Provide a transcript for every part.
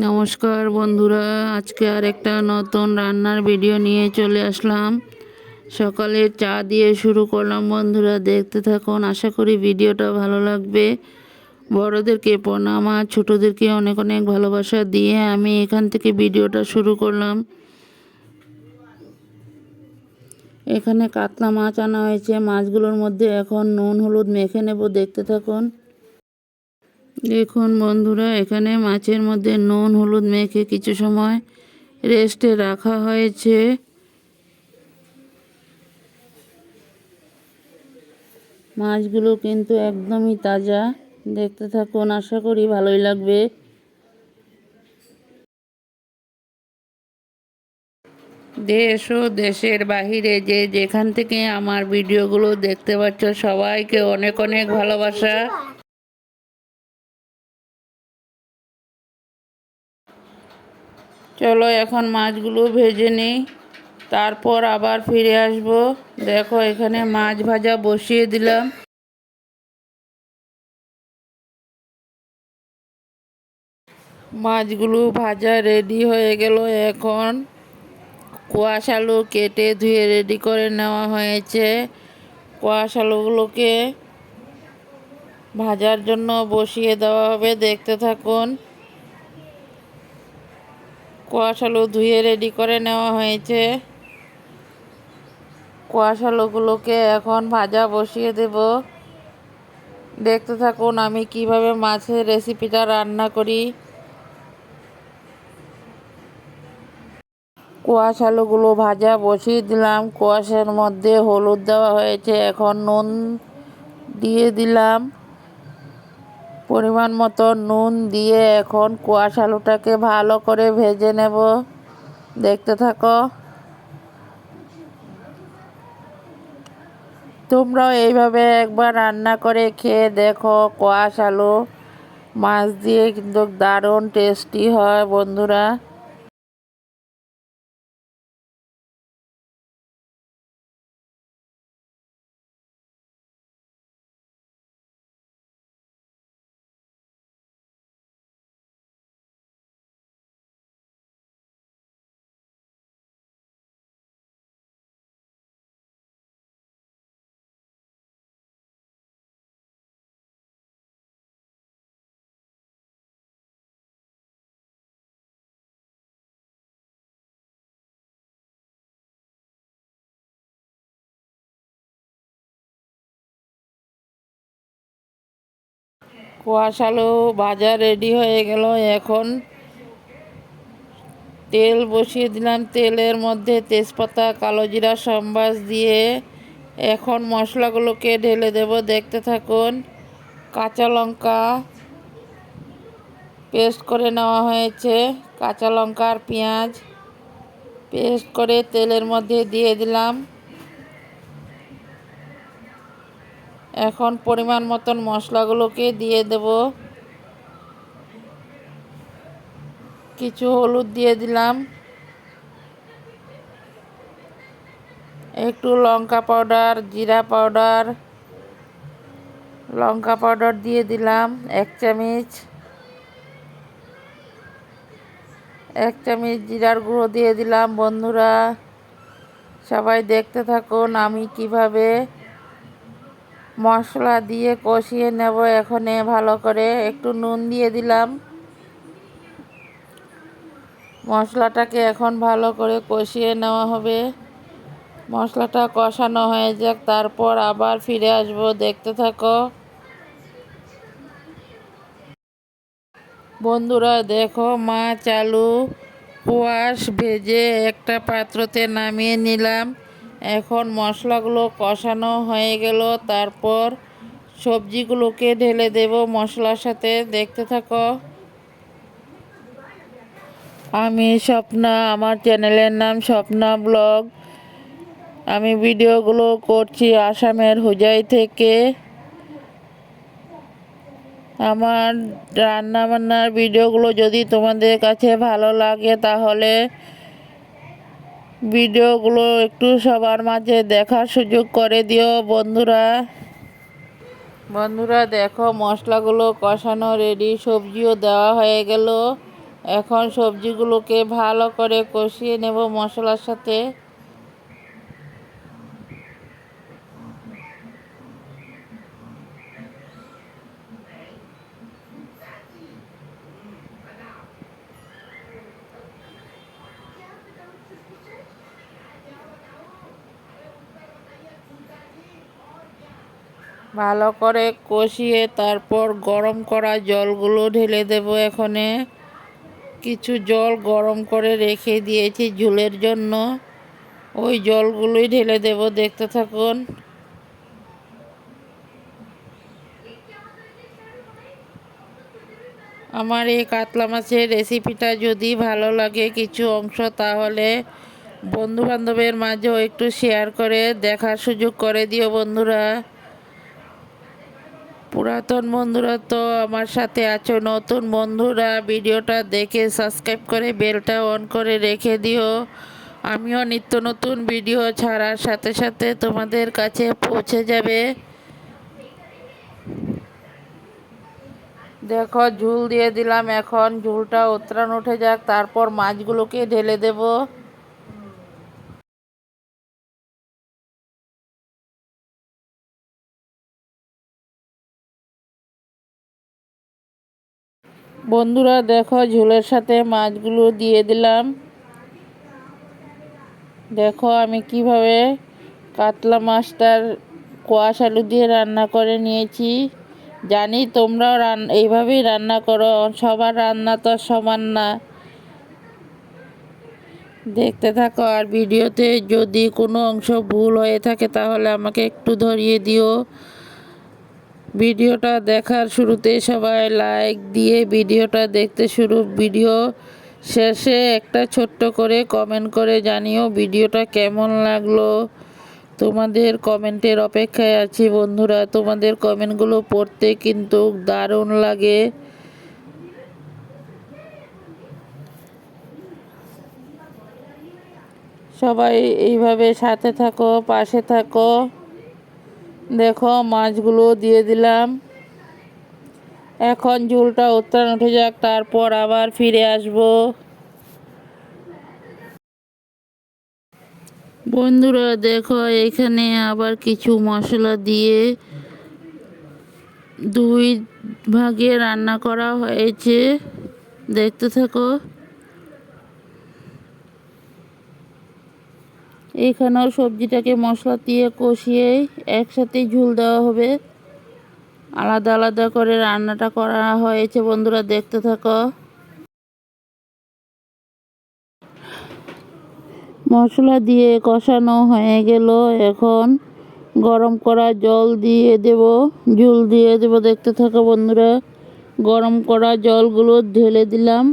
নমস্কার বন্ধুরা, আজকে আর একটা নতুন রান্নার ভিডিও নিয়ে চলে আসলাম। সকালে চা দিয়ে শুরু করলাম বন্ধুরা, দেখতে থাকুন। আশা করি ভিডিওটা ভালো লাগবে। বড়োদেরকে প্রণাম আর ছোটোদেরকে অনেক অনেক ভালোবাসা দিয়ে আমি এখান থেকে ভিডিওটা শুরু করলাম। এখানে কাতলা মাছ আনা হয়েছে। মাছগুলোর মধ্যে এখন নুন হলুদ মেখে নেব, দেখতে থাকুন। দেখুন বন্ধুরা, এখানে মাছের মধ্যে নুন হলুদ মেখে কিছু সময় রেস্টে রাখা হয়েছে। মাছগুলো কিন্তু একদমই তাজা, দেখতে থাকুন। আশা করি ভালোই লাগবে। দেশ ও দেশের বাহিরে যে যেখান থেকে আমার ভিডিওগুলো দেখতে পাচ্ছ, সবাইকে অনেক অনেক ভালোবাসা। চলো এখন মাছগুলো ভেজে নিই, তারপর আবার ফিরে আসব। দেখো এখানে মাছ ভাজা বসিয়ে দিলাম। মাছগুলো ভাজা রেডি হয়ে গেল। এখন কোয়াশ আলু কেটে ধুয়ে রেডি করে নেওয়া হয়েছে। কোয়াশ আলুগুলোকে ভাজার জন্য বসিয়ে দেওয়া হবে, দেখতে থাকুন। কোয়াশ আলু ধুয়ে রেডি করে নেওয়া হয়েছে। কোয়াশ আলুগুলোকে এখন ভাজা বসিয়ে দেব, দেখতে থাকুন আমি কিভাবে মাছের রেসিপিটা রান্না করি। কোয়াশ আলুগুলো ভাজা বসিয়ে দিলাম। কোয়াশের মধ্যে হলুদ দেওয়া হয়েছে, এখন নুন দিয়ে দিলাম। পরিমাণ মতো নুন দিয়ে এখন কোয়াশ আলুটাকে ভালো করে ভেজে নেব, দেখতে থাকো। তোমরাও এইভাবে একবার রান্না করে খেয়ে দেখো। কোয়াশ আলু মাছ দিয়ে কিন্তু দারুণ টেস্টি হয় বন্ধুরা। কোয়াশ আলু ভাজা রেডি হয়ে গেল। এখন তেল বসিয়ে দিলাম। তেলের মধ্যে তেজপাতা, কালো জিরা, সম্বাস দিয়ে এখন মশলাগুলোকে ঢেলে দেব, দেখতে থাকুন। কাঁচা লঙ্কা পেস্ট করে নেওয়া হয়েছে। কাঁচা লঙ্কা আর পেঁয়াজ পেস্ট করে তেলের মধ্যে দিয়ে দিলাম। এখন পরিমাণ মতন মশলাগুলোকে দিয়ে দেব। কিছু হলুদ দিয়ে দিলাম, একটু লঙ্কা পাউডার, জিরা পাউডার, লঙ্কা পাউডার দিয়ে দিলাম 1 চামচ। 1 চামচ জিরার গুঁড়ো দিয়ে দিলাম। বন্ধুরা সবাই দেখতে থাকুন আমি কিভাবে মশলা দিয়ে কষিয়ে নেব। এখানে ভালো করে একটু নুন দিয়ে দিলাম। মশলাটাকে এখন ভালো করে কষিয়ে নেওয়া হবে। মশলাটা কষানো হয়ে যাক, তারপর আবার ফিরে আসব, দেখতে থাকো। বন্ধুরা দেখো, মাছ আলু কোয়াশ ভেজে একটা পাত্রতে নামিয়ে নিলাম। এখন মশলাগুলো কষানো হয়ে গেল, তারপর সবজিগুলোকে ঢেলে দেব মশলার সাথে, দেখতে থাকো। আমি স্বপ্না, আমার চ্যানেলের নাম স্বপ্না ব্লগ। আমি ভিডিওগুলো করছি আসামের হুজাই থেকে। আমার রান্নাবান্নার ভিডিওগুলো যদি তোমাদের কাছে ভালো লাগে, তাহলে ভিডিওগুলো একটু সবার মাঝে দেখার সুযোগ করে দিও বন্ধুরা। বন্ধুরা দেখো, মশলাগুলো কষানো রেডি, সবজিও দেওয়া হয়ে গেল। এখন সবজিগুলোকে ভালো করে কষিয়ে নেব মশলার সাথে। ভালো করে কষিয়ে তারপর গরম করা জলগুলো ঢেলে দেব। এখানে কিছু জল গরম করে রেখে দিয়েছি ঝোলের জন্য, ওই জলগুলোই ঢেলে দেব। দেখতে থাকুন। আমার এই কাতলা মাছের রেসিপিটা যদি ভালো লাগে কিছু অংশ, তাহলে বন্ধুবান্ধবের মাঝেও একটু শেয়ার করে দেখার সুযোগ করে দিও বন্ধুরা। পুরাতন বন্ধুরা তো আমার সাথে আছো, নতুন বন্ধুরা ভিডিওটা দেখে সাবস্ক্রাইব করে বেলটা অন করে রেখে দিও। আমিও নিত্য নতুন ভিডিও ছাড়ার সাথে সাথে তোমাদের কাছে পৌঁছে যাবে। দেখো ঝোল দিয়ে দিলাম, এখন ঝোলটা উতরান উঠে যাক, তারপর মাছগুলোকে ঢেলে দেব। বন্ধুরা দেখো ঝোলের সাথে মাছগুলো দিয়ে দিলাম। দেখো আমি কিভাবে কাতলা মাছটার কোয়াশ আলু দিয়ে রান্না করে নিয়েছি। জানি তোমরাও এইভাবেই রান্না করো, সবার রান্না তো সমান না। দেখতে থাকো, আর ভিডিওতে যদি কোনো অংশ ভুল হয়ে থাকে তাহলে আমাকে একটু ধরিয়ে দিও। ভিডিওটা দেখার শুরুতে সবাই লাইক দিয়ে ভিডিওটা দেখতে ভিডিও শেষে একটা ছোট্ট করে কমেন্ট করে জানিও ভিডিওটা কেমন লাগলো। তোমাদের কমেন্টের অপেক্ষায় আছি বন্ধুরা, তোমাদের কমেন্টগুলো পড়তে কিন্তু দারুণ লাগে। সবাই এইভাবে সাথে থাকো, পাশে থাকো। দেখো মাছগুলো দিয়ে দিলাম, এখন ঝোলটা উতরান উঠে যাক, তারপর আবার ফিরে আসব। বন্ধুরা দেখো এখানে আবার কিছু মশলা দিয়ে দুই ভাগে রান্না করা হয়েছে। দেখতে থাকো। এখানেও সবজিটাকে মশলা দিয়ে কষিয়ে একসাথে ঝোল দেওয়া হবে, আলাদা আলাদা করে রান্নাটা করা হয়েছে বন্ধুরা। দেখতে থাকো। মশলা দিয়ে কষানো হয়ে গেল, এখন গরম করা জল দিয়ে দেব, ঝোল দিয়ে দেব। দেখতে থাকো বন্ধুরা, গরম করা জলগুলো ঢেলে দিলাম।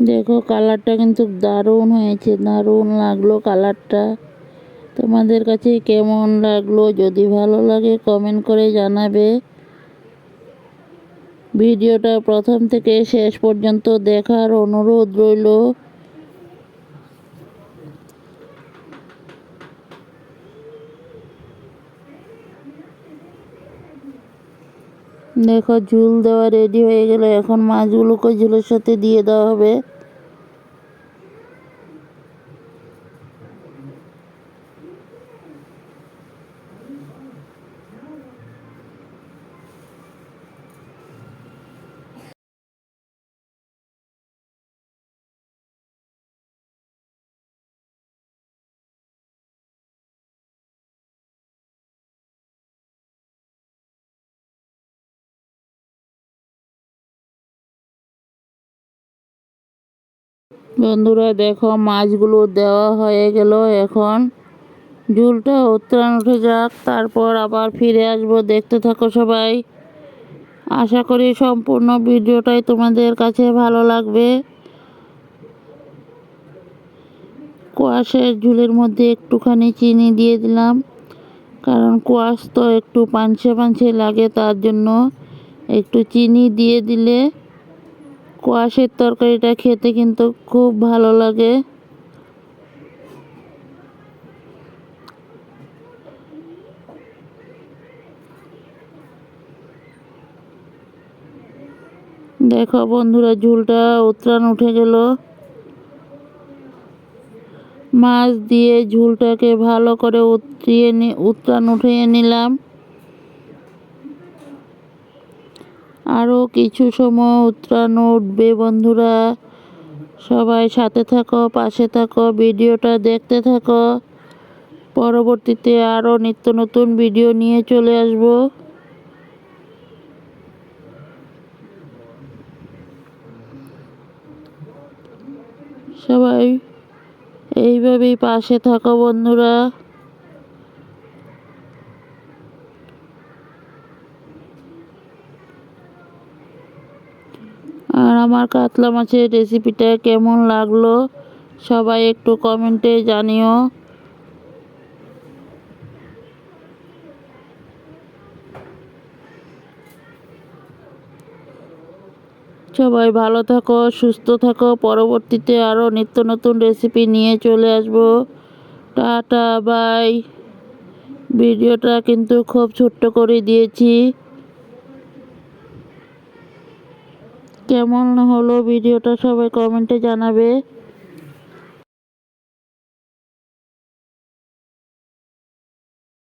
দেখো কালারটা কিন্তু দারুণ হয়েছে, দারুণ লাগলো কালারটা। তোমাদের কাছে কেমন লাগলো, যদি ভালো লাগে কমেন্ট করে জানাবে। ভিডিওটা প্রথম থেকে শেষ পর্যন্ত দেখার অনুরোধ রইল। দেখো ঝোল দেওয়া রেডি হয়ে গেল, এখন মাছগুলোকে ঝোলের সাথে দিয়ে দেওয়া হবে। বন্ধুরা দেখো মাছগুলো দেওয়া হয়ে গেল, এখন ঝোলটা উতরান উঠে যাক, তারপর আবার ফিরে আসবো। দেখতে থাকো সবাই। আশা করি সম্পূর্ণ ভিডিওটাই তোমাদের কাছে ভালো লাগবে। কোয়াশের ঝোলের মধ্যে একটুখানি চিনি দিয়ে দিলাম, কারণ কোয়াশ তো একটু পানসে পানসে লাগে, তার জন্য একটু চিনি দিয়ে দিলে কোয়াশের তরকারিটা খেতে কিন্তু খুব ভালো লাগে। দেখো বন্ধুরা, ঝোলটা উতরান উঠে গেল। মাছ দিয়ে ঝোলটাকে ভালো করে উতরান উঠিয়ে নিলাম। আরও কিছু সময় উতরান উঠবে বন্ধুরা, সবাই সাথে থাকো, পাশে থাকো, ভিডিওটা দেখতে থাকো। পরবর্তীতে আরও নিত্য নতুন ভিডিও নিয়ে চলে আসবো। সবাই এইভাবেই পাশে থাকো বন্ধুরা। আর আমার কাতলা মাছের রেসিপিটা কেমন লাগলো সবাই একটু কমেন্টে জানিও। সবাই ভালো থাকো, সুস্থ থাকো। পরবর্তীতে আরও নিত্য নতুন রেসিপি নিয়ে চলে আসবো। Tata, bye. ভিডিওটা কিন্তু খুব ছোট্ট করে দিয়েছি। কেমন হলো ভিডিওটা সবাই কমেন্টে জানাবে।